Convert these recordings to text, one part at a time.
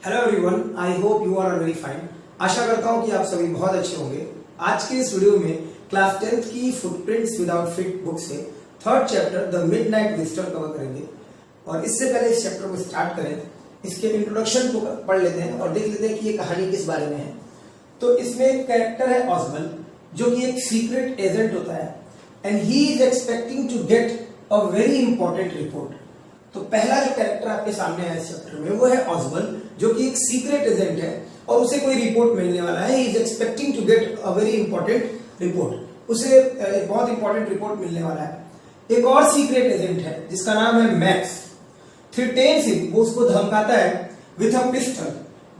Hello everyone, I hope you are very fine. आशा करता हूं कि आप सभी बहुत अच्छे होंगे। आज के इस वीडियो में क्लास 10th की फुटप्रिंट्स विदाउट फीट बुक से third chapter the midnight visitor cover करेंगे। और इससे पहले इस चैप्टर को स्टार्ट करें, इसके इंट्रोडक्शन को पढ़ लेते हैं और देख लेते हैं कि ये कहानी किस बारे में है। तो इसमें एक कैरेक्टर है ऑजबल, जो कि एक सीक्रेट एजेंट होता है and he is expecting to get a very important report. तो पहला जो कैरेक्टर आपके सामने है इस चैप्टर में वो है ऑजबल, जो कि एक सीक्रेट एजेंट है और उसे कोई रिपोर्ट मिलने वाला है। He is expecting to get a very important report. उसे एक बहुत इंपॉर्टेंट रिपोर्ट मिलने वाला है। एक और सीक्रेट एजेंट है जिसका नाम है मैक्स। थ्रेटन्स हिम, वो उसको धमकाता है with a pistol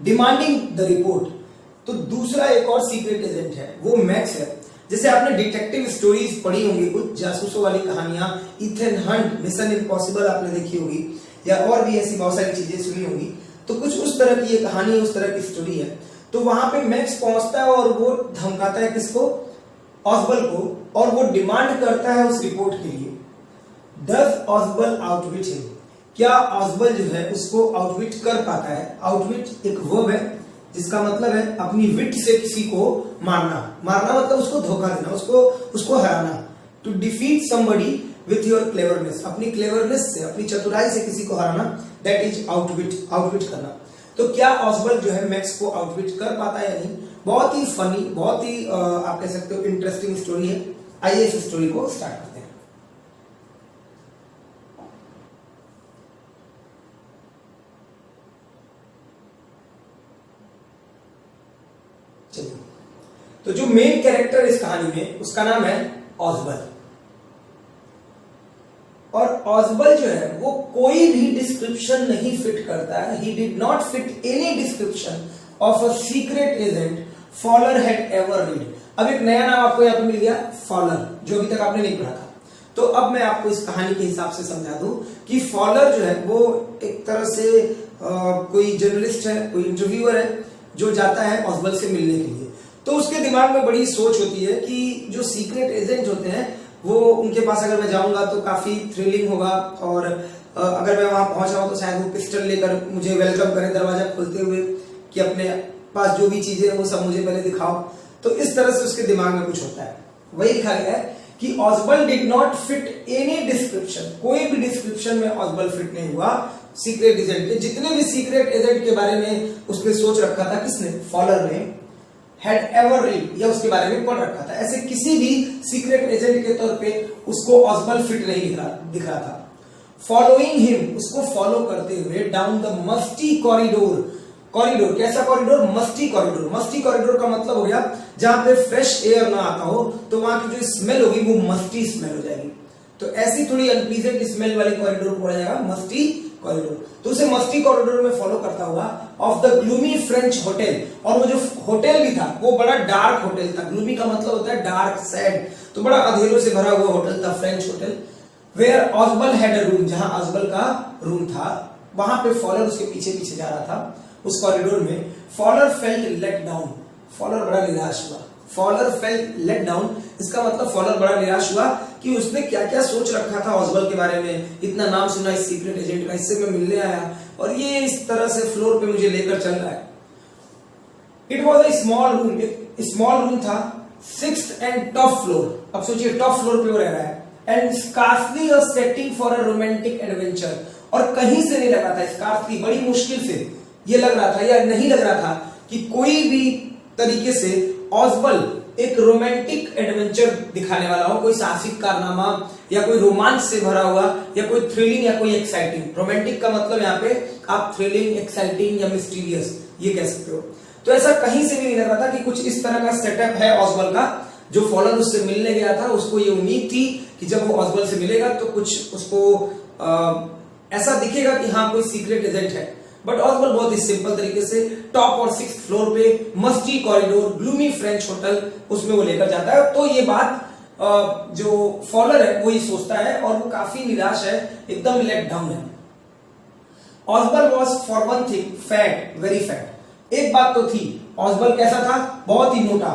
demanding the report. तो दूसरा एक और सीक्रेट एजेंट है, वो मैक्स है। जैसे आपने डिटेक्टिव स्टोरीज पढ़ी होंगी, कुछ जासूसों वाली कहानियां, इथन हंट, मिशन इम्पॉसिबल आपने देखी होगी, या और भी ऐसी बहुत सारी चीजें सुनी होंगी। तो कुछ उस तरह की ये कहानी, उस तरह की स्टोरी है। तो वहां पे मैक्स पहुंचता है और वो धमकाता है किसको? ऑजबल को, और वो डिमांड करता है उस रिपोर्ट के लिए। Does Ausable outwit him? क्या ऑजबल जो है उसको आउटविट कर पाता है? आउटविट एक वर्ब है जिसका मतलब है अपनी विट से किसी को मारना। मारना मतलब उसको धोखा देना, उसको हराना। To defeat somebody with your cleverness, अपनी क्लेवरनेस से, अपनी चतुराई से किसी को हराना, दैट इज आउटविट, आउटविट करना। तो क्या ऑजबल जो है मैक्स को आउटविट कर पाता है या नहीं? बहुत ही फनी, बहुत ही आप कह सकते हो इंटरेस्टिंग स्टोरी है। आइए इस स्टोरी को स्टार्ट करते हैं। चलिए, तो जो मेन कैरेक्टर इस कहानी में, उसका नाम है ऑजबल। और ऑजबल जो है वो कोई भी डिस्क्रिप्शन नहीं फिट करता है। He did not fit any description of a secret agent Fowler had ever read. अब एक नया नाम आपको यहां पे मिल गया, फॉलर, जो अभी तक आपने नहीं पढ़ा था। तो अब मैं आपको इस कहानी के हिसाब से समझा दूं कि फॉलर जो है वो एक तरह से कोई जर्नलिस्ट है, कोई इंटरव्यूअर है, जो जाता है ऑजबल से मिलने के लिए। तो उसके दिमाग में बड़ी सोच होती है कि जो सीक्रेट एजेंट होते हैं वो, उनके पास अगर मैं जाऊंगा तो काफी थ्रिलिंग होगा, और अगर मैं वहां पहुंच जाऊं तो शायद वो पिस्टल लेकर मुझे वेलकम करें दरवाजा खोलते हुए, कि अपने पास जो भी चीजें हैं वो सब मुझे पहले दिखाओ। तो इस तरह से उसके दिमाग में कुछ होता है। वही लिखा गया है कि Ausable did not fit any description, कोई भी डिस्क्रिप्शन में ऑजबल फिट नहीं हुआ सीक्रेट एजेंट के। जितने भी सीक्रेट एजेंट के बारे में उसने सोच रखा था, किसने? फॉलर ने, हैड एवर रीड, या उसके बारे में पढ़ रखा था, ऐसे किसी भी सीक्रेट एजेंट के तौर पे उसको ऑजबल फिट नहीं दिख रहा था। फॉलोइंग हिम, उसको फॉलो करते हुए down the musty corridor. Corridor कैसा corridor? Musty corridor. Musty corridor का मतलब हो गया जहां पे फ्रेश एयर ना आता हो, तो वहां की जो स्मेल होगी वो मस्टी स्मेल हो जाएगी। तो ऐसी थोड़ी अनप्लीजेंट स्मेल वाले कॉरिडोर को जाएगा मस्टी कॉरिडोर। तो उसे मस्टी कॉरिडोर में फॉलो करता हुआ of the gloomy French hotel, और वो जो होटल भी था वो बड़ा डार्क होटल था। ग्लूमी का मतलब होता है डार्क, सैड, तो बड़ा अंधेरों से भरा हुआ होटल था, French hotel. Where Ausable had a room, जहां ऑजबल का रूम था, वहां पे फॉलर उसके पीछे पीछे जा रहा था उस कॉरिडोर में। Fowler felt let down, Fowler बड़ा निराश हुआ। फॉलर फेल्ट लेट डाउन, इसका मतलब फॉलर बड़ा निराश हुआ कि उसने क्या क्या सोच रखा था ऑजबल के बारे में। इतना नाम सुना इस सीक्रेट एजेंट का, इससे मैं मिलने आया और ये इस तरह से फ्लोर पे मुझे लेकर चल रहा है। It was a small room, एक स्मॉल रूम था, 6th एंड टॉप फ्लोर। अब सोचिए टॉप फ्लोर पे वो रह रहा है। And scarcely a setting for a romantic adventure, और कहीं से नहीं लगा था, स्कार्सली बड़ी मुश्किल से ये लग रहा था या नहीं लग रहा था कि कोई भी तरीके से ऑजबल एक रोमांटिक एडवेंचर दिखाने वाला हो, कोई साहसिक कारनामा या कोई रोमांच से भरा हुआ, या कोई थ्रिलिंग या कोई एक्साइटिंग। रोमांटिक का मतलब यहाँ पे आप थ्रिलिंग, एक्साइटिंग या मिस्टीरियस ये कह सकते हो। तो ऐसा कहीं से भी नहीं लग रहा था कि कुछ इस तरह का सेटअप है ऑजबल का। जो फॉलर उससे मिलने गया था उसको ये उम्मीद थी कि जब वो ऑजबल से मिलेगा तो कुछ उसको ऐसा दिखेगा कि हाँ कोई सीक्रेट एजेंट है। बट ऑजबल बहुत ही सिंपल तरीके से टॉप और 6th फ्लोर पे musty corridor, gloomy French hotel, उसमें वो लेकर जाता है। तो ये बात जो फॉलर है वो ही सोचता है और वो काफी निराश है, एकदम लेट डाउन है। Ausable was for one thing fat, very fat. एक बात तो थी, ऑजबल कैसा था? बहुत ही मोटा,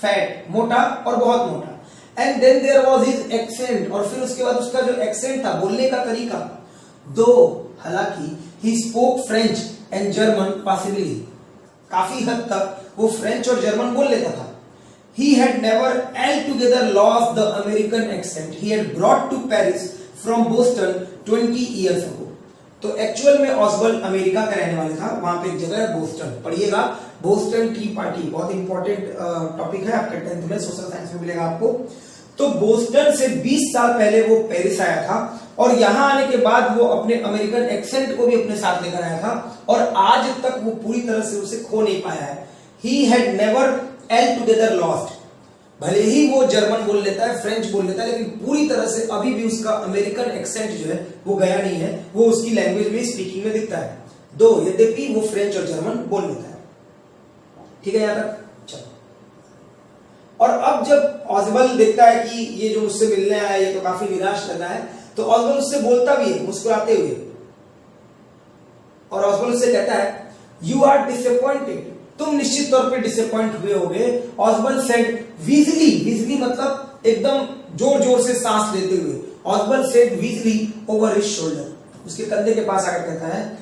फैट, मोटा और बहुत मोटा। And then there was his accent, और फिर उसके बाद उसका जो एक्सेंट था, बोलने का तरीका, दो हालांकि he spoke French and German possibly, काफी हद तक वो फ्रेंच और जर्मन बोल लेता था। He had never altogether lost the American accent he had brought to Paris from Boston 20 years ago. तो एक्चुअल में ऑसबल्ड अमेरिका का रहने वाला था, वहां पे एक जगह है बोस्टन, पढ़िएगा बोस्टन टी पार्टी, बहुत इंपॉर्टेंट टॉपिक है आपके 10th में सोशल साइंस में मिलेगा आपको। तो बोस्टन से 20 साल पहले वो पेरिस आया था और यहां आने के बाद वो अपने अमेरिकन एक्सेंट को भी अपने साथ लेकर आया था और आज तक वो पूरी तरह से उसे खो नहीं पाया है। He had never altogether lost, भले ही वो जर्मन बोल लेता है, फ्रेंच बोल लेता है, लेकिन पूरी तरह से अभी भी उसका अमेरिकन एक्सेंट जो है वो गया नहीं है, वो उसकी लैंग्वेज में स्पीकिंग में दिखता है, दो यद्यपि वो फ्रेंच और जर्मन बोल लेता है। ठीक है यहां तक, चलो। और अब जब ऑसबल्ड देखता है कि ये जो मुझसे मिलने आया ये तो काफी निराश लग रहा है, तो ऑसबल्ड उससे बोलता भी है मुस्कुराते हुए, और ऑसबल्ड उससे कहता है यू आर डिसअपॉइंटेड, तुम निश्चित तौर पे डिसअपॉइंट हुए होगे। ऑसबल्ड सेड वीजली, वीजली मतलब एकदम जोर जोर से सांस लेते हुए, Ausable said wheezily over his shoulder, उसके कंधे के पास आकर कहता है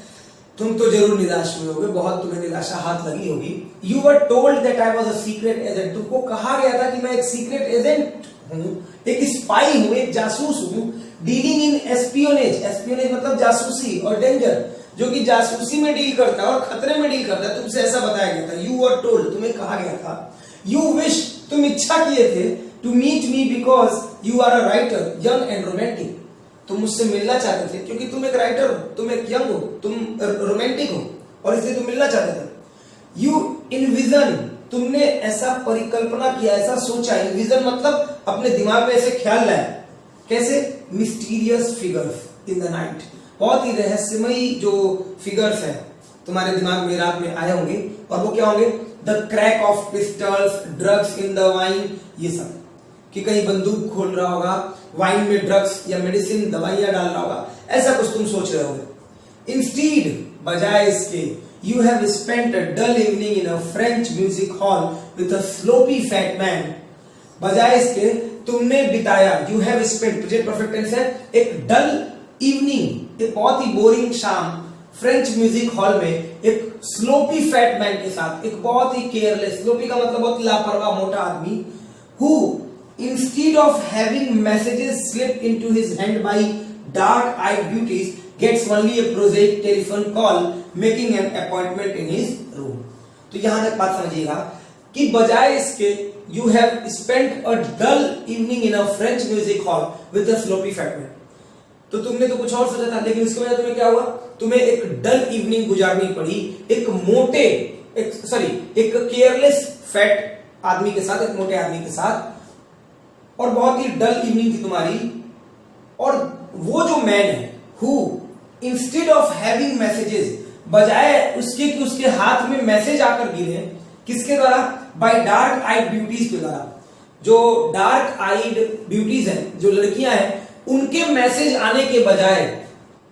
तुम तो जरूर निराश हुए होगे, बहुत तुम्हें निराशा हाथ लगी होगी। You were told that I was a secret agent, तुमको कहा गया था कि मैं एक सीक्रेट एजेंट हूं, एक स्पाई हूं, एक जासूस हूं, डीलिंग इन एस्पियोनेज, एस्पियोनेज मतलब जासूसी और डेंजर, जो कि जासूसी में डील करता है और खतरे में डील करता है, तुमसे ऐसा बताया गया था। यू वर टोल्ड, तुम्हें कहा गया था। यू विश, तुम इच्छा किए थे, to meet me because you are a writer young and romantic, तुम मुझसे मिलना चाहते थे क्योंकि तुम एक राइटर हो, तुम एक यंग हो, तुम रोमांटिक हो और इसलिए तुम मिलना चाहते थे। यू इनविजन, तुमने ऐसा परिकल्पना किया, ऐसा सोचा, इनविजन मतलब अपने दिमाग में ऐसे ख्याल लाया, कैसे, mysterious figures in the night, बहुत ही रहस्यमयी जो फिगर्स हैं तुम्हारे दिमाग में रात में आए होंगे, और वो क्या होंगे, the crack of pistols, drugs in the wine, ये सब, कि कहीं बंदूक खोल रहा होगा, वाइन में ड्रग्स या मेडिसिन दवाइयां डाल रहा होगा, ऐसा कुछ तुम सोच रहे होगे। इंस्टीड, बजाय इसके, you have spent a dull evening in a French music hall with a sloppy fat man, बजाय इसके तुमने बिताया, you have spent, present perfect tense है, एक डल इवनिंग, एक बहुत ही बोरिंग शाम फ्रेंच म्यूजिक हॉल में एक स्लोपी फैट मैन के साथ, एक बहुत ही केयरलेस, स्लोपी का मतलब बहुत लापरवाह मोटा आदमी, who instead of having messages slipped into his hand by dark-eyed beauties gets only a prosaic telephone call making an appointment in his room। तो यहां तक बात समझिएगा कि बजाय इसके you have spent a dull evening in a French music hall with a sloppy fat man, तो तुमने तो कुछ और सोचा था, लेकिन इसके वजह तुम्हें क्या हुआ, तुम्हें एक डल इवनिंग गुजारनी पड़ी एक मोटे, एक केयरलेस फैट आदमी के साथ, एक मोटे आदमी के साथ, और बहुत ही डल इवनिंग थी तुम्हारी। और वो जो मैन है who instead of having messages, बजाय उसके कि उसके हाथ में मैसेज आकर गिरे, किसके द्वारा, बाय डार्क आइड ब्यूटीज के द्वारा, जो डार्क आइड ब्यूटीज हैं, जो लड़कियां हैं, उनके मैसेज आने के बजाय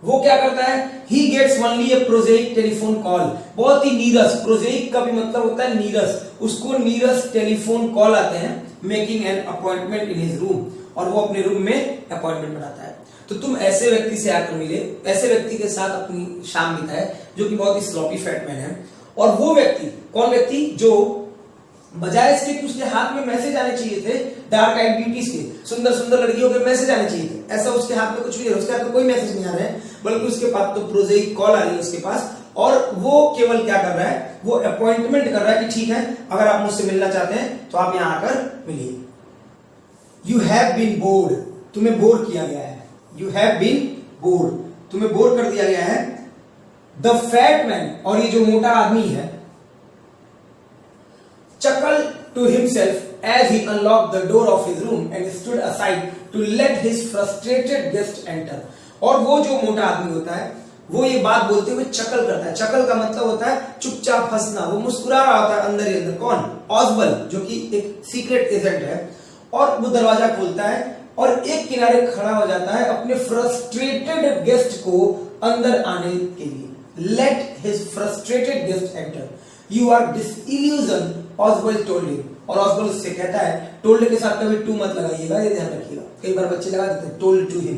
वो क्या करता है, he gets only a prosaic telephone call, बहुत ही नीरस, प्रोजेइक का भी मतलब होता है नीरस, उसको नीरस टेलीफोन कॉल आते हैं, making an appointment in his room, और वो अपने रूम में अपॉइंटमेंट बनाता है। तो तुम ऐसे व्यक्ति से आकर मिले, ऐसे व्यक्ति के साथ अपनी शाम बिताए जो कि बहुत ही स्लॉपी फैट मैन है, और वो व्यक्ति, कौन व्यक्ति, जो बजाय इसके कि उसके हाथ में मैसेज आने चाहिए थे डार्क आइड ब्यूटीज के, सुंदर सुंदर लड़कियों के मैसेज आने चाहिए थे, ऐसा उसके हाथ में कुछ भी है, उसके हाथ में कोई मैसेज नहीं आ रहा है, बल्कि उसके पास तो प्रोजेइक कॉल आ रही है उसके पास, और वो केवल क्या कर रहा है, वो अपॉइंटमेंट कर रहा है कि ठीक है, अगर आप मुझसे मिलना चाहते हैं तो आप यहां आकर मिलिए। यू हैव बीन बोर्ड, तुम्हें बोर किया गया है, यू हैव बीन बोर्ड, तुम्हें बोर कर दिया गया है। द फैट मैन, और ये जो मोटा आदमी है, chuckled to himself as he unlocked the door of his room and stood aside to let his frustrated guest enter। और वो जो मोटा आदमी होता है वो ये बात बोलते हुए चकल करता है, चकल का मतलब होता है चुपचाप हंसना, वो मुस्कुरा रहा होता है अंदर ही अंदर, कौन, ऑसबल्ड, जो कि एक सीक्रेट एजेंट है, और वो दरवाजा खोलता है और एक किनारे खड़ा हो जाता है अपने फ्रस्ट्रेटेड गेस्ट को अंदर आने के लिए। Let his frustrated guest enter, you are disillusion, Ausable told him, और ऑसबल्ड उससे कहता है, टोल्ड के साथ कभी टू मत लगाइएगा, ये ध्यान रखिएगा, कई बार बच्चे लगा देते हैं टोल्ड टू हिम,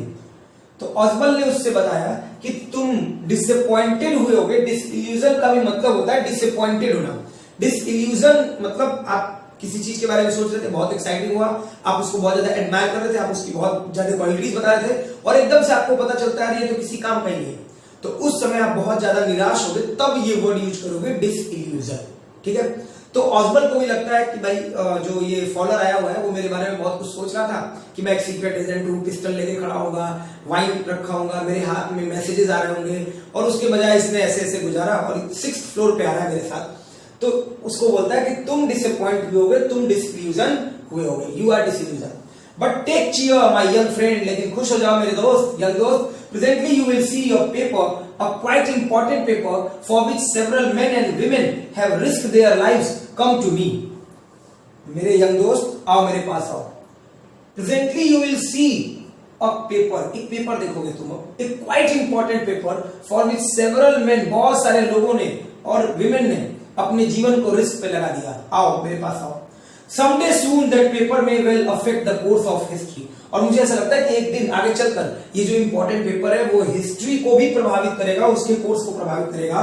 तो ऑसबल ने उससे बताया कि तुम डिसअपॉइंटेड हुए होगे। डिसइल्यूजन का भी मतलब होता है डिसअपॉइंटेड होना। डिसइल्यूजन मतलब आप किसी चीज के बारे में सोच रहे थे, बहुत एक्साइटिंग हुआ, आप उसको बहुत ज्यादा एडमायर कर रहे थे, आप उसकी बहुत ज्यादा क्वालिटीज बता रहे थे, और एकदम से आपको पता चलता है ये तो किसी काम का ही नहीं है, तो उस समय आप बहुत ज्यादा निराश हो गए, तब ये वर्ड यूज करोगे डिसइल्यूजन। ठीक है, तो ऑसबल को भी लगता है कि भाई जो ये फॉलोअर आया हुआ है वो मेरे बारे में बहुत कुछ सोच रहा था कि मैं एक सीक्रेट एजेंट हूँ, पिस्टल लेके खड़ा होगा, वाइन रखा होगा, मेरे हाथ में मैसेजेस आ रहे होंगे, और उसके बजाय इसने ऐसे ऐसे गुजारा और 6th फ्लोर पे आ रहा है मेरे साथ। तो उसको बोलता है कि तुम डिसअपॉइंट हुए होगे, तुम डिसइल्यूजन हुए होगे, you are disillusion. But take cheer my young friend, लेकिन खुश हो जाओ मेरे दोस्त, यंग दोस्त, presently you will see your paper, a quite important paper for which several men and women have risked their lives, come to me। मेरे young दोस्त आओ मेरे पास आओ। Presently you will see a paper, एक paper देखोगे तुम, एक quite important paper for which several men, बहुत सारे लोगों ने और women ने अपने जीवन को रिस्क पे लगा दिया, आओ मेरे पास आओ। Someday soon that paper may well affect the course of history, और मुझे ऐसा लगता है कि एक दिन आगे चलकर ये जो इंपॉर्टेंट पेपर है वो हिस्ट्री को भी प्रभावित करेगा, उसके कोर्स को प्रभावित करेगा।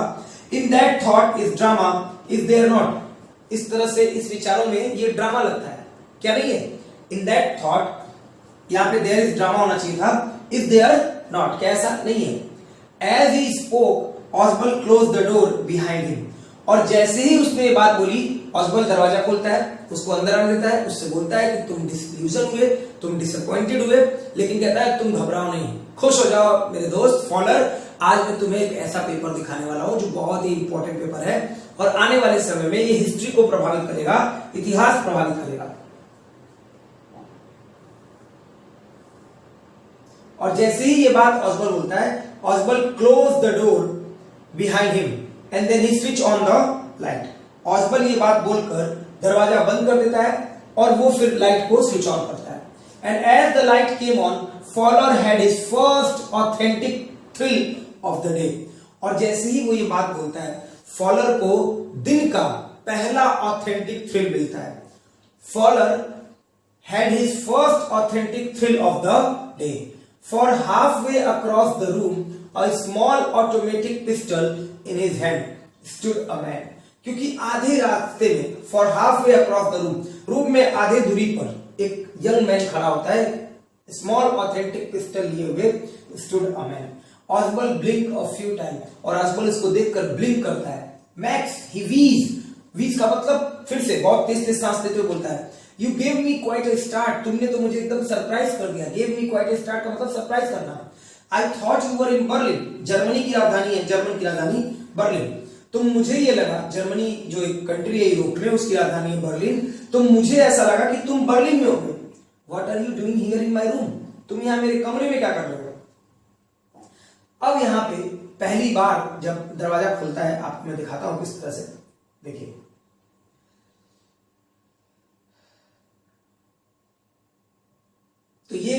In that thought is drama, is there not, इस तरह से इस विचारों में ये ड्रामा लगता है, क्या नहीं है? इन दैट थॉट, यहां पे देयर इज ड्रामा होना चाहिए था, इज देयर नॉट, क्या ऐसा नहीं है? As he spoke Ausable close the door behind him, और जैसे ही उसने ये बात बोली ऑसबल दरवाजा खोलता है, उसको अंदर आने देता है, उससे बोलता है कि तुम डिसइल्यूजन हुए, तुम डिसअपॉइंटेड हुए, लेकिन कहता है तुम घबराओ नहीं, खुश हो जाओ मेरे दोस्त फॉलोअर, आज मैं तुम्हें एक ऐसा पेपर दिखाने वाला हूं जो बहुत ही इंपॉर्टेंट पेपर है और आने वाले समय में ये हिस्ट्री को प्रभावित करेगा, इतिहास प्रभावित करेगा। और जैसे ही ये बात ऑसबल बोलता है, Ausable close the door behind him and then he switch on the light. Ausable ये बात बोलकर दरवाजा बंद कर देता है और वो फिर लाइट को स्विच ऑन करता है। And as the light came on, Fowler had his first authentic thrill of the day. और जैसे ही वो ये बात बोलता है, फॉलोअर को दिन का पहला ऑथेंटिक थ्रिल मिलता है। Follower had his first authentic thrill of the day. For half way across the room, a small automatic pistol in his hand stood a man. क्योंकि आधे रास्ते में, for half way across the room, room में आधे दूरी पर एक young man खड़ा होता है, स्मॉल ऑथेंटिक पिस्टल लिए हुए, stood a man. Ausable blink a few time, और ऑसबल इसको देखकर ब्लिंक करता है। मैक्स ही वीज का मतलब फिर से बहुत तेज तेज सांस लेते हुए बोलता है, you gave me quite a start, तुमने तो मुझे एकदम सरप्राइज कर दिया। Gave me quite a start का मतलब सरप्राइज करना। I thought you were in Berlin, Germany की राजधानी है, जर्मन की राजधानी बर्लिन। तो मुझे ये लगा, जर्मनी जो एक कंट्री है यूरोप में, उसकी राजधानी है बर्लिन, तो मुझे ऐसा लगा कि तुम बर्लिन में होगे। What are you doing here in my room, तुम यहां मेरे कमरे में क्या कर रहे हो? अब यहां पे पहली बार जब दरवाजा खुलता है, आपको मैं दिखाता हूं किस तरह से, देखिए। तो ये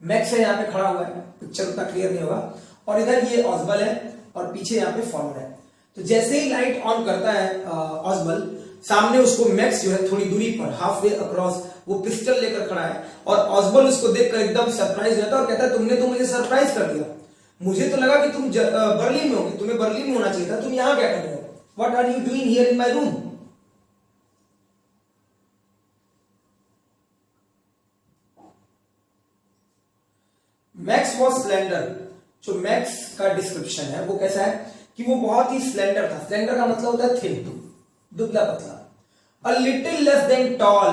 मैक्स है, यहां पे खड़ा हुआ है, पिक्चर उतना क्लियर नहीं होगा, और इधर ये ऑसबल है और पीछे यहाँ पे फॉलोअर है। तो जैसे ही लाइट ऑन करता है ऑसबल, सामने उसको मैक्स जो है थोड़ी दूरी पर, हाफ वे अक्रॉस, वो पिस्टल लेकर खड़ा है, और ऑसबल उसको देखकर एकदम सरप्राइज हो जाता है और कहता है तुमने तो मुझे सरप्राइज कर दिया, मुझे तो लगा कि तुम बर्लिन में होगे, तुम्हें बर्लिन में होना चाहिए था, तुम यहां क्या कर रहे हो? What are you doing here in my room? Max was slender. जो मैक्स का डिस्क्रिप्शन है वो कैसा है कि वो बहुत ही स्लेंडर था। स्लेंडर का मतलब होता है थिन, दुबला पतला। A little less than tall,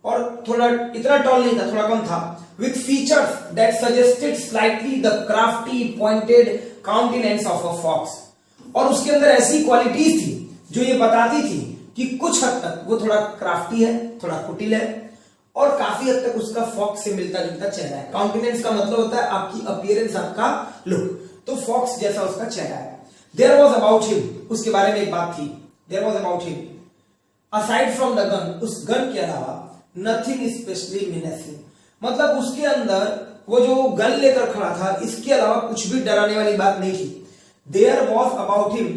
और थोड़ा इतना टॉल नहीं था, थोड़ा कम था। With features that suggested slightly the crafty pointed countenance of a fox, और उसके अंदर ऐसी क्वालिटीज थी जो ये बताती थी कि कुछ हद तक वो थोड़ा क्राफ्टी है, थोड़ा कुटिल है, और काफी हद तक उसका फॉक्स से मिलता जुलता चेहरा है। काउंटेनेंस का मतलब होता है आपकी अपीयरेंस, आपका लुक, तो फॉक्स जैसा उसका चेहरा है। देयर वॉज अबाउट हिम, उसके बारे में एक बात थी, there was about him aside from the gun, उस गन के अलावा नथिंग स्पेशली मेनेसिंग, मतलब उसके अंदर वो जो गन लेकर खड़ा था, इसके अलावा कुछ भी डराने वाली बात नहीं थी। There was about him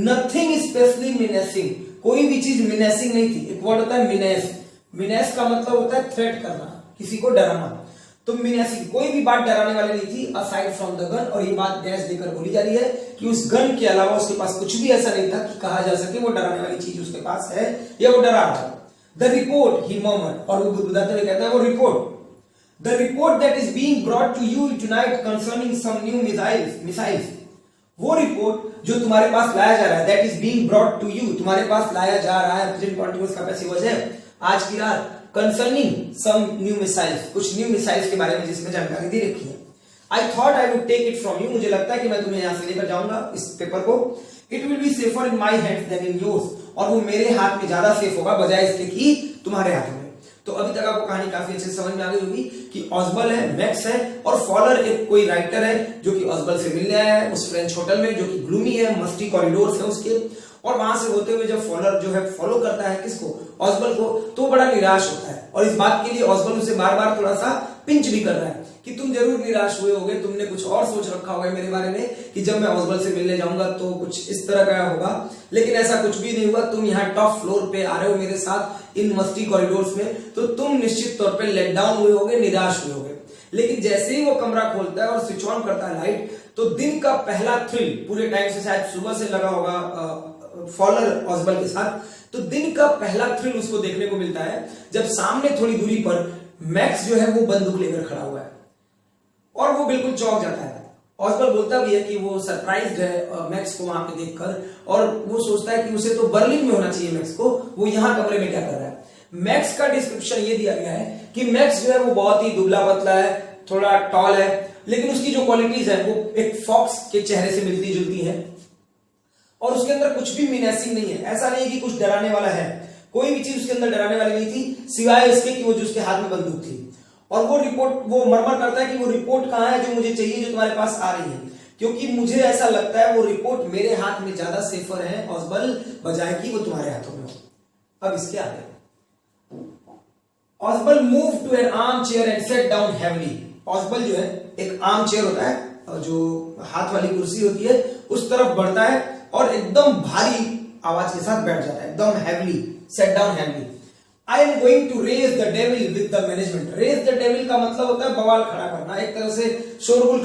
nothing specially menacing, कोई भी चीज मेनेसिंग नहीं थी। एक वर्ड होता है मिनेस, मिनेस का मतलब होता है थ्रेट करना, किसी को डराना। तुम भी ऐसी कोई भी बात डराने वाली नहीं थी असाइड फ्रॉम द गन, और ये बात डैश देकर बोली जा रही है कि उस गन के अलावा उसके पास कुछ भी ऐसा नहीं था कि कहा जा सके वो डराने वाली चीज उसके पास है या वो डरा रहा है। द रिपोर्ट ही मर्मर्ड, और वो बुदबुदाते हुए कहता है वो report, the report that is being brought to you tonight concerning some new missiles, वो रिपोर्ट जो तुम्हारे पास लाया जा रहा है, that is being brought to you, तुम्हारे पास लाया जा रहा है, प्रेजेंट कंटीन्यूअस का पैसिव वॉइस है, आज की रात, कंसर्निंग सम न्यू मिसाइल्स, कुछ न्यू मिसाइल्स के बारे में जिसमें जानकारी दे रखी है। I thought I would take it from you, मुझे लगता है कि मैं तुम्हें यहां से लेकर जाऊंगा इस पेपर को, it will be safer in my hands than in yours, और वो मेरे हाथ में ज्यादा सेफ होगा बजाय इसके कि तुम्हारे हाथ में। तो अभी तक आपको कहानी काफी अच्छे से समझ में आ गई होगी कि ऑस्बल है, मैक्स है, और फॉलर एक कोई राइटर है जो कि ऑस्बल से मिलने आया है उस फ्रेंच होटल में जो कि ग्लूमी है, मस्टी कॉरिडोर्स है उसके, और वहां से होते हुए जब फॉलर जो है फॉलो करता है किसको, ऑस्बल को, तो बड़ा निराश होता है, और इस बात के लिए ऑस्बल उसे बार बार थोड़ा सा पिंच भी कर रहा है कि तुम जरूर निराश हुए होगे, तुमने कुछ और सोच रखा होगा मेरे बारे में कि जब मैं ऑस्बल से मिलने जाऊंगा तो कुछ इस तरह का होगा, लेकिन ऐसा कुछ भी नहीं हुआ, तुम यहाँ टॉप फ्लोर पे आ रहे हो मेरे साथ इन मस्टी कॉरिडोर्स में, तो तुम निश्चित तौर पे लेट डाउन हुए होगे, निराश हुए होगे। लेकिन जैसे ही वो कमरा खोलता है और स्विच ऑन करता है लाइट, तो दिन का पहला थ्रिल, पूरे टाइम से शायद सुबह से लगा होगा फॉलर ऑस्बल के साथ, तो दिन का पहला थ्रिल उसको देखने को मिलता है जब सामने थोड़ी दूरी पर मैक्स जो है वो बंदूक लेकर खड़ा हुआ है, और वो बिल्कुल चौंक जाता है। ऑस्बल बोलता भी है कि वो सरप्राइज्ड है मैक्स को वहां पे देखकर, और वो सोचता है कि उसे तो बर्लिन में होना चाहिए मैक्स को, वो यहां कमरे में क्या कर रहा है। मैक्स का डिस्क्रिप्शन ये दिया गया है कि मैक्स जो है वो बहुत ही दुबला पतला है, थोड़ा टॉल है, लेकिन उसकी जो क्वालिटीज है वो एक फॉक्स के चेहरे से मिलती जुलती है, और उसके अंदर कुछ भी मीनेसिंग नहीं है, ऐसा नहीं है कि कुछ डराने वाला है, कोई भी चीज उसके अंदर डराने वाली नहीं थी सिवाय इसके कि वो जो उसके हाथ में बंदूक थी। और वो रिपोर्ट, वो मरमर करता है कि वो रिपोर्ट कहां है जो मुझे चाहिए, जो तुम्हारे पास आ रही है, क्योंकि मुझे ऐसा लगता है वो रिपोर्ट मेरे हाथ में ज्यादा सेफर है ऑस्बल, बजाय कि वो तुम्हारे हाथों में हो। अब इसके आगे Osbal move to an armchair and set down heavily, Osbal जो है एक आर्म चेयर होता है जो हाथ वाली कुर्सी होती है उस तरफ बढ़ता है और एकदम भारी आवाज के साथ बैठ जाता है, एकदम heavily, sat down heavily. I am going to raise the devil with the management, raise the devil का मतलब होता है बवाल खड़ा करना, एक तरह से शोरगुल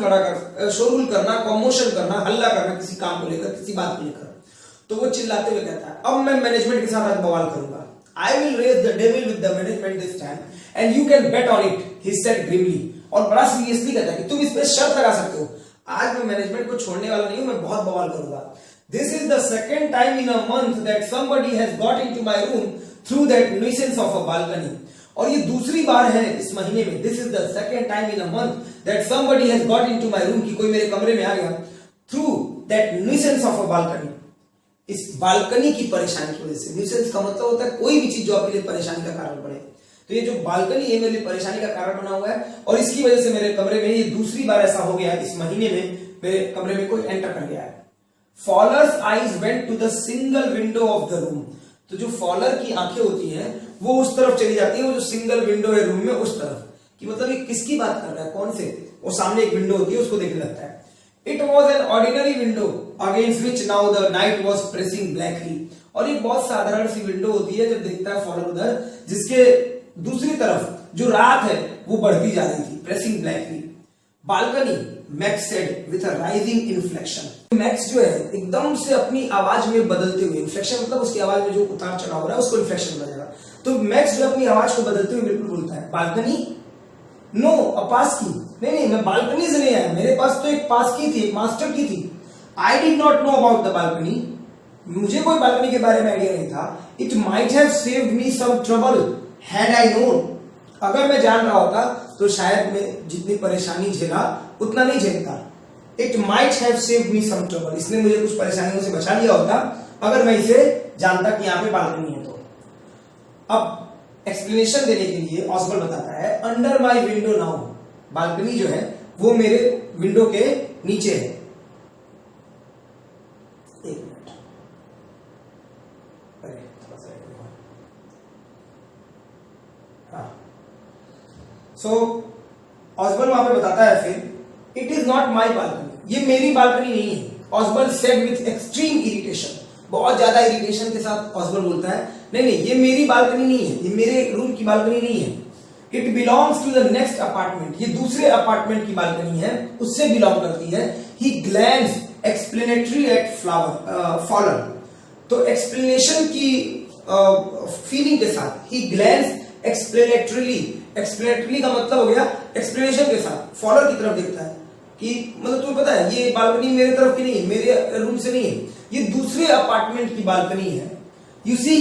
करना, कॉमोशन करना, हल्ला करना किसी काम को लेकर, किसी बात को लेकर। तो वो चिल्लाते हुए कहता है अब मैं मैनेजमेंट के साथ आज बवाल करूंगा, I will raise the devil with the management this time and you can bet on it, he said grimly, और बड़ा सीरियसली कहता है कि तुम इस पे शर्त लगा सकते हो, आज मैं मैनेजमेंट को छोड़ने वाला नहीं हूं, मैं बहुत बवाल करूंगा। This is the second time in a month that somebody has got into my room through that nuisance of a balcony, और ये दूसरी बार है इस महीने में, this is the second time in a month that somebody has got into my room, कि कोई मेरे कमरे में आ गया through that nuisance of a balcony, इस बालकनी की परेशानी की वजह से। न्यूसेंस का मतलब होता है कोई भी चीज जो आपके लिए परेशानी का कारण बने, तो ये जो बालकनी है मेरे लिए परेशानी का कारण बना हुआ है, और इसकी वजह से मेरे कमरे में ये दूसरी बार ऐसा हो गया इस महीने में मेरे कमरे में कोई एंटर कर गया है। Fowler's eyes went to the single window of the room, तो जो फॉलर की आंखें होती हैं वो उस तरफ चली जाती है, वो जो सिंगल विंडो है रूम में उस तरफ, कि मतलब ये किसकी बात कर रहा है, कौन से, वो सामने एक विंडो होती है उसको देखने लगता है। It was an ordinary window against which now the night was pressing blackly, और एक बहुत साधारण सी विंडो होती है जब देखता है फॉलर उधर, जिसके दूसरी तरफ जो रात है वो बढ़ती जा रही थी, pressing blackly। Balcony, max said with a rising inflection, max जो है एकदम से अपनी आवाज में बदलते हुए, इन्फ्लेक्शन मतलब उसकी आवाज में जो उतार चढ़ाव हो रहा है उसको इन्फ्लेक्शन बनेगा, तो मैक्स जो अपनी आवाज को बदलते हुए बिल्कुल बोलता है बालकनी, नो अ पास की, नहीं मैं बालकनी से नहीं आया, मेरे पास तो एक पास की थी, एक मास्टर की थी। I did not know about the balcony, मुझे कोई बालकनी के बारे में आइडिया नहीं था। It might have saved me some trouble had I known, अगर मैं जान रहा होता तो शायद मैं जितनी परेशानी झेला उतना नहीं झेलता। It might have saved me some trouble, इसने मुझे कुछ परेशानियों से बचा लिया होता अगर मैं इसे जानता कि यहाँ पे बालकनी है तो। अब एक्सप्लेनेशन देने के लिए ऑस्बल बताता है under my window now, balcony जो है वो मेरे विंडो के नीचे है। एक मिनट, हाँ, सो ऑस्बल वहां पे बताता है फिर it is not my balcony, ये मेरी बालकनी नहीं है। ऑस्बल सेड विथ एक्सट्रीम इरिटेशन, बहुत ज्यादा इरिटेशन के साथ ऑस्बल बोलता है नहीं ये मेरी बालकनी नहीं है, ये मेरे रूम की बालकनी नहीं है। It belongs to the next apartment, ये दूसरे अपार्टमेंट की बालकनी है, उससे बिलोंग करती है। He glans explanatory eight faller, तो एक्सप्लेनेशन की फीलिंग के साथ ही ग्लैंस एक्सप्लेनेटरीली, एक्सप्लेनेटरीली का मतलब हो गया एक्सप्लेनेशन के साथ फॉलर की तरफ देखता है कि मतलब तुम्हें पता है ये बालकनी मेरे तरफ की नहीं है, मेरे रूम से नहीं है, ये दूसरे अपार्टमेंट की बालकनी है। यू सी,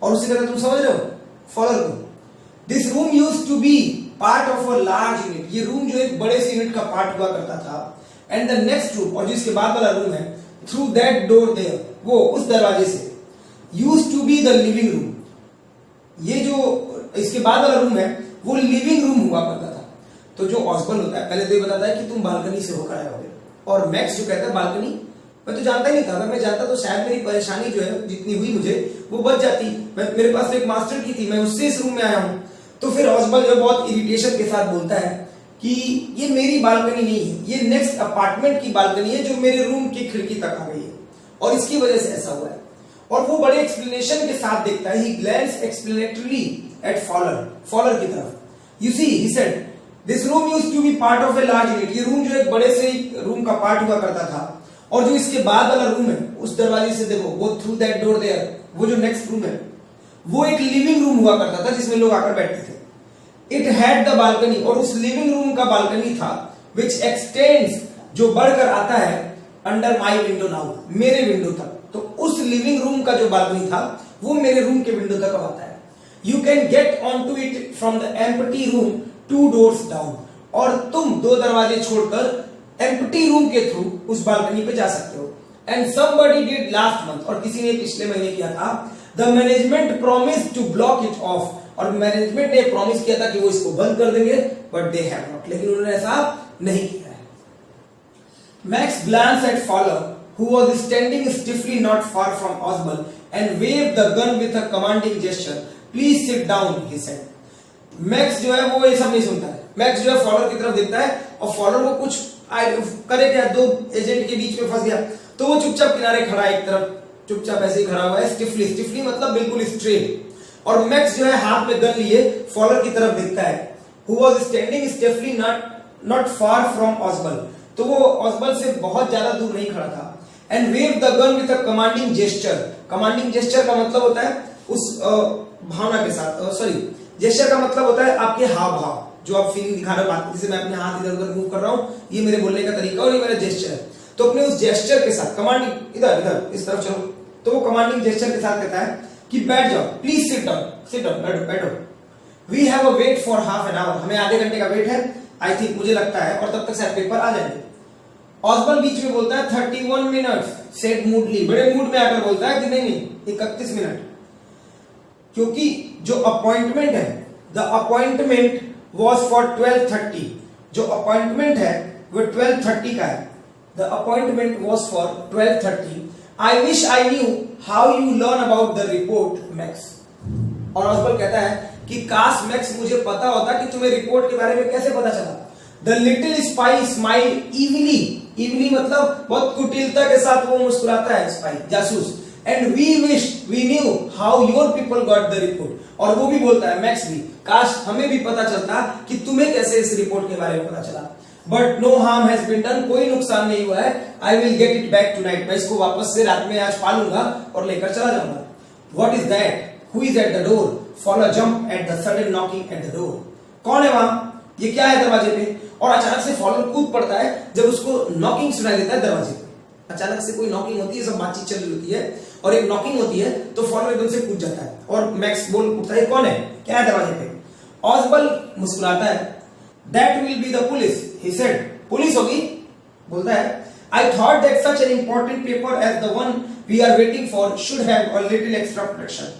और उससे कहता तुम समझ रहे हो फॉलर को, this room used to be part of a large unit, ये रूम जो एक बड़े से यूनिट का पार्ट हुआ करता था। एंड द नेक्स्ट रूम, और जो इसके बाद वाला रूम है, थ्रू दैट डोर देयर, वो उस दरवाजे से, used to be the living room, ये जो इसके बाद वाला रूम है वो लिविंग रूम हुआ करता था। तो जो ऑस्बर्न होता है पहले तो ये बताता है कि तुम बालकनी से होकर आए होगे, और मैक्स जो कहता है बालकनी मैं तो जानता ही नहीं था, अगर मैं जानता तो शायद मेरी परेशानी जो है जितनी हुई मुझे वो बच जाती, मेरे पास तो एक मास्टर की थी, मैं उससे इस रूम में आया हूं। तो फिर ऑस्बर्न जो बहुत इरिटेशन के साथ बोलता है कि ये मेरी बालकनी नहीं है, ये नेक्स्ट अपार्टमेंट की बालकनी है जो मेरे रूम की खिड़की तक आ गई है, और इसकी वजह से ऐसा हुआ है। और वो बड़े एक्सप्लेनेशन के साथ देखता है, he glance explanatorily at Fowler की तरफ। You see, he said this room used to be part of a large unit, ये रूम जो एक बड़े से रूम का पार्ट हुआ करता था, और जो इसके बाद वाला रूम है उस दरवाजे से देखो, वो थ्रू दैट डोर देयर, वो जो नेक्स्ट रूम है वो एक लिविंग रूम हुआ करता था जिसमें लोग आकर बैठते थे। इट हैड द बालकनी, और उस लिविंग रूम का बालकनी था, विच एक्सटेंड्स, जो बढ़कर आता है, अंडर माई विंडो नाउ, मेरे विंडो तक। तो उस लिविंग रूम का जो बालकनी था वो मेरे रूम के विंडो तक आता है। You can get on to it from the empty room 2 doors down, और तुम 2 दरवाजे छोड़कर एम्प्टी रूम के थ्रू उस बालकनी पे जा सकते हो। And somebody did last month, और किसी ने पिछले महीने किया था, the management promised to block it off, और मैनेजमेंट ने प्रॉमिस किया था कि वो इसको बंद कर देंगे, बट दे हैव नॉट, लेकिन उन्होंने ऐसा नहीं किया है। Max glance at Fowler who was standing stiffly not far from Osborne and waved the gun with a commanding gesture. Please sit down, he said. Max जो है वो ये सब नहीं सुनता है, मैक्स जो है फॉलर की तरफ देखता है, और फॉलर वो कुछ करे क्या, 2 एजेंट के बीच में फंस गया, तो वो चुपचाप किनारे खड़ा है, एक तरफ चुपचाप ऐसे ही खड़ा हुआ है, स्टिफली मतलब बिल्कुल स्ट्रेट, और मैक्स जो है हाथ में गन लिए फॉलर की तरफ देखता है। Who was standing stiffly not far from Osborne, तो वो ऑस्बर्न से बहुत ज्यादा दूर नहीं खड़ा था। And wave the gun with a commanding gesture, commanding gesture का मतलब होता है उस भावना के साथ, सॉरी जेस्चर का मतलब होता है आपके हाव भाव, जो आप फीलिंग दिखा रहे हो बात, जैसे मैं अपने हाथ इधर उधर मूव कर रहा हूं, ये मेरे बोलने का तरीका और ये मेरा जेस्चर है। तो अपने उस जेस्चर के साथ, कमांडिंग इधर इस तरफ चलो, तो वो कमांडिंग जेस्चर के साथ कहता है कि बैठ जाओ, प्लीज सिट डाउन, बैठो। We have a wait for half an hour, हमें आधे घंटे का वेट है, आई थिंक मुझे लगता है, और तब तक शायद पेपर आ जाएंगे। ऑस्बर्न बीच में बोलता है 31 मिनट्स, सेड मूडली, बड़े मूड में आकर बोलता है कि नहीं 31 मिनट, क्योंकि जो अपॉइंटमेंट है, द अपॉइंटमेंट वॉज फॉर 12:30, जो अपॉइंटमेंट है वो 12:30 का है, the appointment was for 12:30। I wish I knew how you learn about the report max, और ऑस्बर्न कहता है कि काश मैक्स मुझे पता होता कि तुम्हें रिपोर्ट के बारे में कैसे पता चला। द लिटिल स्पाई स्माइल्ड इवली मतलब बहुत कुटिलता के साथ वो मुस्कुराता है, स्पाई जासूस। And we wish we knew how your people got the report, और वो भी बोलता है मैक्स भी, काश हमें भी पता चलता कि तुम्हें कैसे इस रिपोर्ट के बारे में पता चला। But no harm has been done, कोई नुकसान नहीं हुआ है। I will get it back tonight, मैं इसको वापस से रात में आज पा लूंगा और लेकर चला जाऊंगा। What is that, who is eight the door, follow jump at the sudden knocking at the door, कौन है वहां, ये क्या है दरवाजे पे, और अचानक से फॉलो कूद पड़ता है जब उसको नॉकिंग सुनाई देता है दरवाजे पे। अचानक से कोई नॉकिंग होती है, सब बातचीत चल रही होती है और एक नॉकिंग होती है, तो फॉलो एकदम से कूद जाता है और मैक्स बोल उठता है कौन है, क्या है दरवाजे पे। ऑस्बर्न मुस्कुराता है, that will be the police, he said, police होगी, बोलता है I thought that such an important paper as the one we are waiting for should have a little extra protection,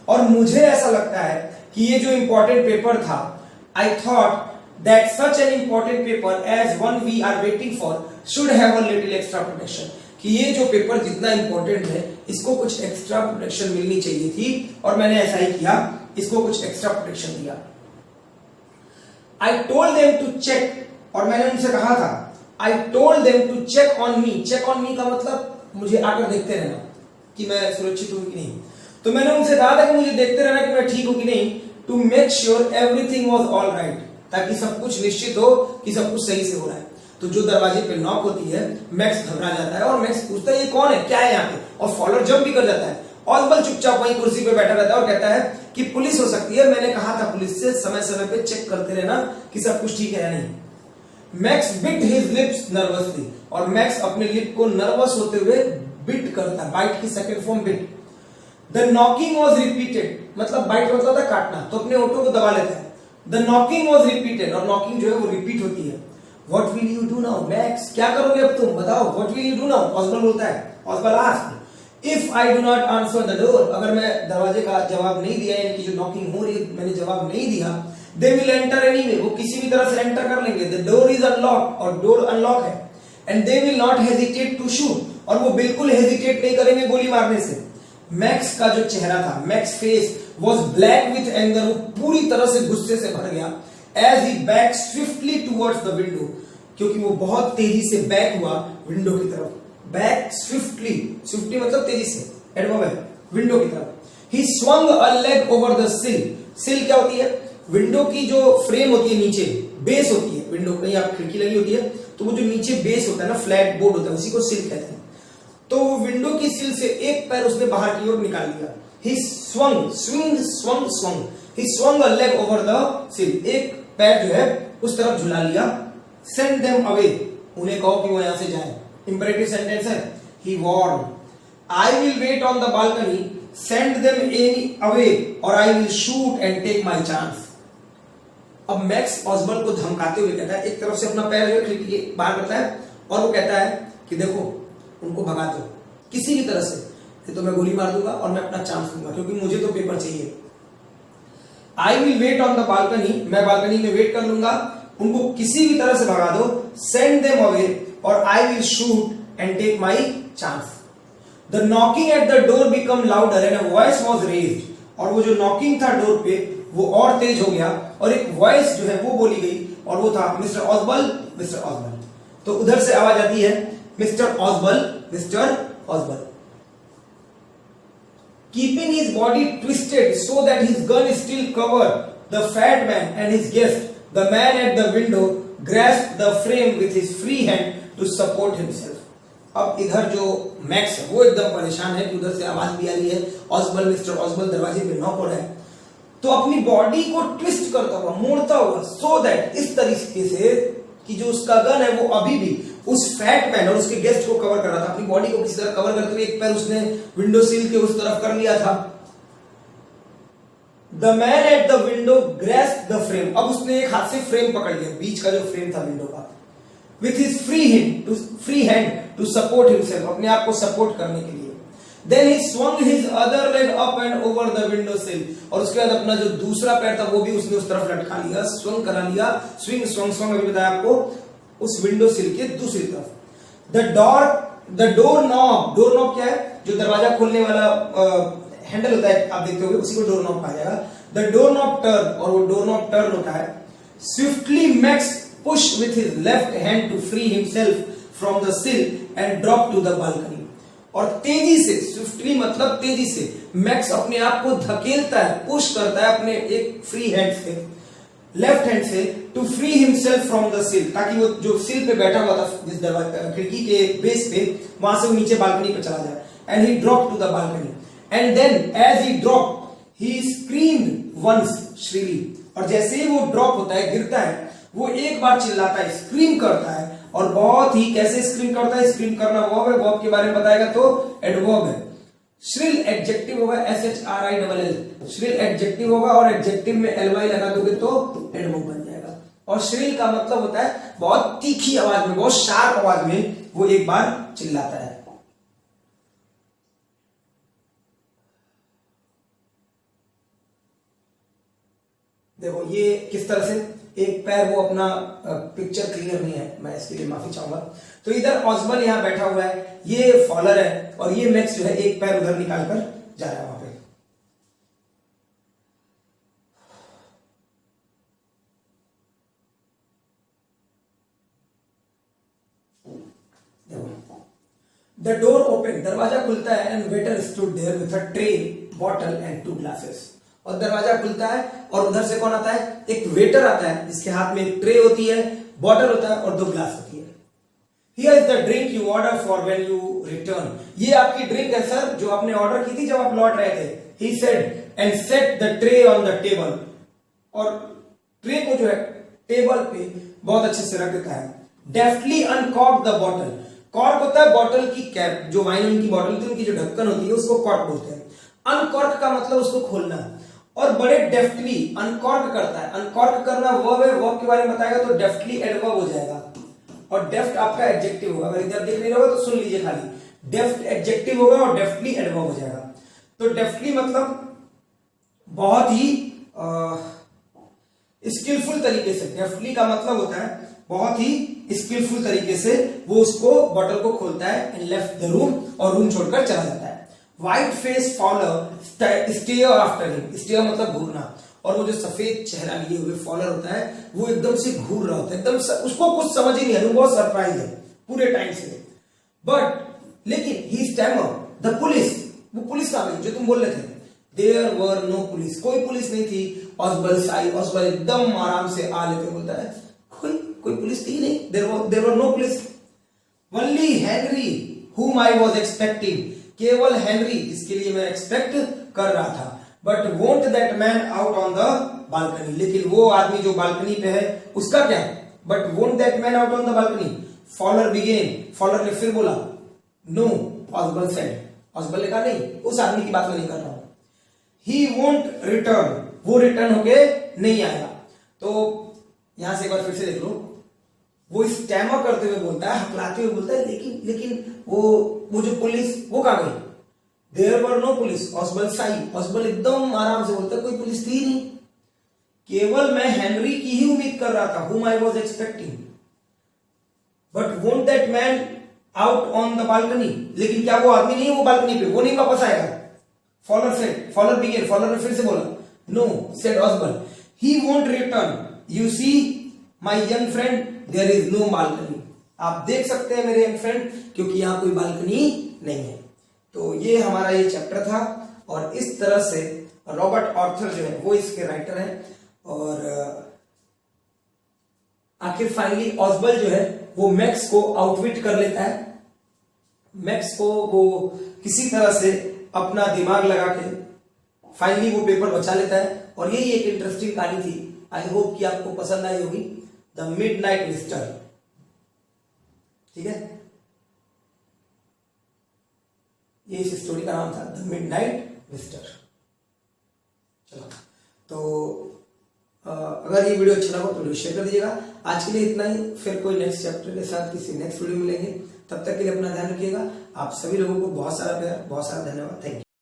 और मुझे ऐसा लगता है कि ये जो इंपॉर्टेंट पेपर था, I thought that such an important paper as one we are waiting for should have a little extra protection, कि ये जो पेपर जितना इंपॉर्टेंट है इसको कुछ एक्स्ट्रा प्रोटेक्शन मिलनी चाहिए थी, और मैंने ऐसा ही किया, इसको कुछ एक्स्ट्रा प्रोटेक्शन दिया। I told them to check, और मैंने उनसे कहा था, I told them to check on me, check on me का मतलब मुझे आकर देखते रहना कि मैं सुरक्षित हूं कि नहीं, तो मैंने उनसे कहा था कि मुझे देखते रहना कि मैं ठीक हूं कि नहीं। To make sure everything was all right, ताकि सब कुछ निश्चित हो कि सब कुछ सही से हो रहा है। तो जो दरवाजे पे नॉक होती है, मैक्स घबरा जाता है और मैक्स पूछता है ये कौन है, क्या है यहाँ पे, और फॉलोअर जंप भी कर जाता है। ऑसबल चुपचाप वहीं कुर्सी पे बैठा रहता है और कहता है कि पुलिस हो सकती है, मैंने कहा था पुलिस से समय समय पे चेक करते रहना कि सब कुछ ठीक है या नहीं। Max bit his lips nervously, और मैक्स अपने लिप को नर्वस होते हुए बिट करता है, बाइट की second form bit. The knocking was repeated, मतलब बाइट मतलब होता है काटना, तो अपने ओठों को दबा लेता है। द नॉकिंग वॉज रिपीटेड, और नॉकिंग जो है वो रिपीट होती है। What will you do now Max, क्या करोगे अब तुम, बताओ, what will you do now, Ausable बोलता है। Ausable asked if I do not answer the door, अगर मैं दरवाजे का जवाब नहीं दिया, यानी कि जो नॉकिंग हो रही है मैंने जवाब नहीं दिया, दे विल एंटर एनीवे, वो किसी भी तरह से एंटर कर लेंगे। द डोर इज अनलॉक, और डोर अनलॉक है। And they will not hesitate to shoot, और वो बिल्कुल हेजिटेट नहीं करेंगे गोली मारने से। मैक्स का जो चेहरा था, Max face was black with anger, वो पूरी तरह से गुस्से से भर गया। As he back swiftly towards the window, क्योंकि वो बहुत तेजी से बैक हुआ विंडो की तरफ। बैक स्विफ्टली, स्विफ्टली मतलब तेजी से, एडवर्ब है, विंडो की तरफ। ही swung a leg over the सिल, सिल क्या होती है, विंडो की जो फ्रेम होती है नीचे, बेस होती है, विंडो कहीं आप खिड़की लगी होती है तो वो जो नीचे बेस होता है ना, फ्लैट बोर्ड होता है, उसी को सिल कहते हैं। तो वो विंडो की सिल से एक पैर उसने बाहर की ओर निकाल लिया। ही swung, swing, swung, swung, he swung a leg over the सिल, एक पैर जो है उस तरफ झुला लिया। सेंड देम अवे, उन्हें कहो कि वो यहां से जाए, इंपरेटिव सेंटेंस है। He warned I will wait on the balcony, send them any away और I will shoot and take my chance. अब मैक्स ऑसबल को धमकाते हुए कहता है, एक तरफ से अपना पैर जो खिड़की के बाहर करता है और वो कहता है कि देखो उनको भगा दो किसी भी तरह से, नहीं तो मैं गोली मार दूंगा और मैं अपना चांस दूंगा, क्योंकि मुझे तो पेपर चाहिए। I will wait on the balcony, मैं बालकनी में वेट कर लूंगा, उनको किसी भी तरह से भगा दो। सेंड देम अवे और I will shoot and take my chance. The knocking at the door become louder and a voice was raised, और वो जो नॉकिंग था डोर पे वो और तेज हो गया और एक वॉइस जो है वो बोली गई, और वो था मिस्टर ऑसबल, मिस्टर ऑसबल। तो उधर से आवाज आती है mister Ausable, mister Ausable. Keeping his body twisted so that his gun still cover the fat man and his guest, the man at the window grasped the frame with his free hand to support himself. अब इधर जो max है वो एकदम परेशान है कि उधर से आवाज भी आ रही है, ऑसबल, मिस्टर ऑसबल दरवाजे पे नॉक हो रहा है। तो अपनी बॉडी को ट्विस्ट करता हुआ, मोड़ता हुआ, सो दैट, इस तरीके से कि जो उसका गन है वो अभी भी उस फैट मैन और उसके गेस्ट को कवर कर रहा था। अपनी बॉडी को किसी तरह कवर करते हुए एक पैर उसने विंडो सील के उस तरफ कर लिया था। The man at the window grasped the frame, अब उसने एक हाथ से फ्रेम पकड़ लिया, बीच का जो फ्रेम था विंडो का। With his free hand to support himself, अपने आप को सपोर्ट करने के लिए। Then he swung his other leg up and over the window sill, और उसके बाद अपना जो दूसरा पैर था वो भी उसने उस तरफ लटका लिया, स्वंग करा लिया, स्विंग स्वंग स्वंग, अभी बताया आपको, उस विंडो सिल के दूसरी तरफ। The door knob, door knob क्या है, जो दरवाजा खोलने वाला हैंडल होता है, आप देखते होंगे, उसी को डोर नॉब कहा जाएगा। द डोर नॉब टर्न, और वो डोर नॉब टर्न होता है। Swiftly Max push with his left hand to free himself from the sill and drop to the balcony, और तेजी से, स्विफ्टली मतलब तेजी से, मैक्स अपने आप को धकेलता है, पुश करता है अपने एक फ्री हैंड से, लेफ्ट हैंड से, to free himself from the sill, ताकि वो जो सिल पे बैठा हुआ था जिस खिड़की के बेस पे, वहां से वो नीचे बालकनी पे चला जाए। And he drop to the balcony and then as he drop he screamed once shrilly, और जैसे ही वो ड्रॉप होता है, गिरता है, वो एक बार चिल्लाता है, स्क्रीम करता है, और बहुत ही कैसे स्क्रीम करता है, स्क्रीम करना वर्ब है, वर्ब के बारे में बताएगा तो एडवर्ब है। श्रिल एडजेक्टिव होगा, SHRILL, श्रिल एडजेक्टिव होगा, और एडजेक्टिव में LY लगा दोगे तो एडवर्ब बन जाएगा। और श्रिल का मतलब होता है बहुत तीखी आवाज में, बहुत शार्प आवाज में वो एक बार चिल्लाता है। देखो ये किस तरह से, एक पैर वो अपना पिक्चर क्लियर नहीं है, मैं इसके लिए माफी चाहूंगा। तो इधर ऑसबल यहां बैठा हुआ है, ये फॉलर है, और ये मैक्स जो है एक पैर उधर निकालकर जा रहा है वहां पे। द डोर ओपन, दरवाजा खुलता है, and waiter stood there with a tray, bottle and 2 glasses, और दरवाजा खुलता है और उधर से कौन आता है, एक वेटर आता है जिसके हाथ में एक ट्रे होती है, बॉटल होता है और 2 ग्लास होती है। Here is the drink you order for when you return. ये आपकी ड्रिंक है सर जो आपने ऑर्डर की थी जब आप लौट रहे थे। He said and set the tray on the table. और ट्रे को जो है टेबल पे बहुत अच्छे से रख देता है। Deftly uncork the bottle. Cork होता है बॉटल की कैप, जो वाइन की बॉटल थी उनकी जो ढक्कन होती है उसको कॉर्क बोलते हैं। अनकॉर्क का मतलब उसको खोलना, और बड़े डेफ्टली अनकॉर्क करता है। अनकॉर्क करना वर्ब है, वर्ब के बारे में बताएगा तो डेफ्टली एडवर्ब हो जाएगा, और डेफ्ट आपका एडजेक्टिव होगा। अगर इधर देख नहीं रहोगे तो सुन लीजिए खाली, डेफ्ट एडजेक्टिव होगा और डेफ्टली एडवर्ब हो जाएगा। तो डेफ्टली मतलब बहुत ही स्किलफुल तरीके से, डेफ्टली का मतलब होता है बहुत ही स्किलफुल तरीके से वो उसको बॉटल को खोलता है एंड लेफ्ट द रूम, और रूम छोड़कर चला जाता है। White face Fowler stare after him, stare मतलब घूरना, और वो जो सफेद चेहरा लिए हुए फॉलोअर होता है वो एकदम से घूर रहा होता है, एकदम उसको कुछ समझ ही नहीं है, वो बहुत सरप्राइज है पूरे टाइम से। बट लेकिन ही स्टैमर द पुलिस, वो पुलिस कहां गई जो तुम बोल रहे थे, देयर वर नो पुलिस, कोई पुलिस नहीं थी। ऑसबल साई, ऑसबल एकदम आराम से आ लेते बोलता है कोई पुलिस थी नहीं, there were no police. Only Henry whom I was expecting, केवल हेनरी जिसके लिए मैं एक्सपेक्ट कर रहा था। But won't that man out on the balcony, लेकिन वो आदमी जो बालकनी पे है उसका क्या, but won't that man out on the balcony. Fowler began, Fowler ने फिर बोला, नो ऑसबल सेड, ऑसबल ने कहा नहीं, उस आदमी की बात मैं नहीं कर रहा हूं। ही वोंट रिटर्न, वो रिटर्न होके नहीं आएगा। तो यहां से एक बार फिर से देख लो, वो स्टैमर करते हुए बोलता है, हकलाते हुए बोलता है, लेकिन वो जो पुलिस वो कहां गई, there were no police. Ausable said, Ausable एकदम आराम से बोलता है कोई पुलिस थी नहीं, केवल मैं हेनरी की ही उम्मीद कर रहा था, whom I was expecting, but won't that man out on the balcony, लेकिन क्या वो आदमी नहीं है वो बालकनी पे, वो नहीं वापस आएगा। Fowler said, Fowler began, Fowler ने फिर से बोला, no said Osbal, he won't return, you see my young friend, there is no balcony, आप देख सकते हैं मेरे यंग फ्रेंड, क्योंकि यहां कोई बालकनी नहीं है। तो ये हमारा ये चैप्टर था, और इस तरह से रॉबर्ट ऑर्थर जो है वो इसके राइटर हैं, और आखिर फाइनली ऑसबल जो है वो मैक्स को आउटविट कर लेता है। मैक्स को वो किसी तरह से अपना दिमाग लगा के फाइनली वो पेपर बचा लेता है, और यही एक इंटरेस्टिंग कहानी थी। आई होप कि आपको पसंद आई होगी, द मिडनाइट विजिटर। ठीक है, ये इस स्टोरी का नाम था, द मिडनाइट विजिटर। चलो, तो अगर ये वीडियो अच्छा लगा तो वीडियो शेयर कर दीजिएगा। आज के लिए इतना ही, फिर कोई नेक्स्ट चैप्टर के साथ किसी नेक्स्ट वीडियो में मिलेंगे। तब तक के लिए अपना ध्यान रखिएगा। आप सभी लोगों को बहुत सारा प्यार, बहुत सारा धन्यवाद। Thank you.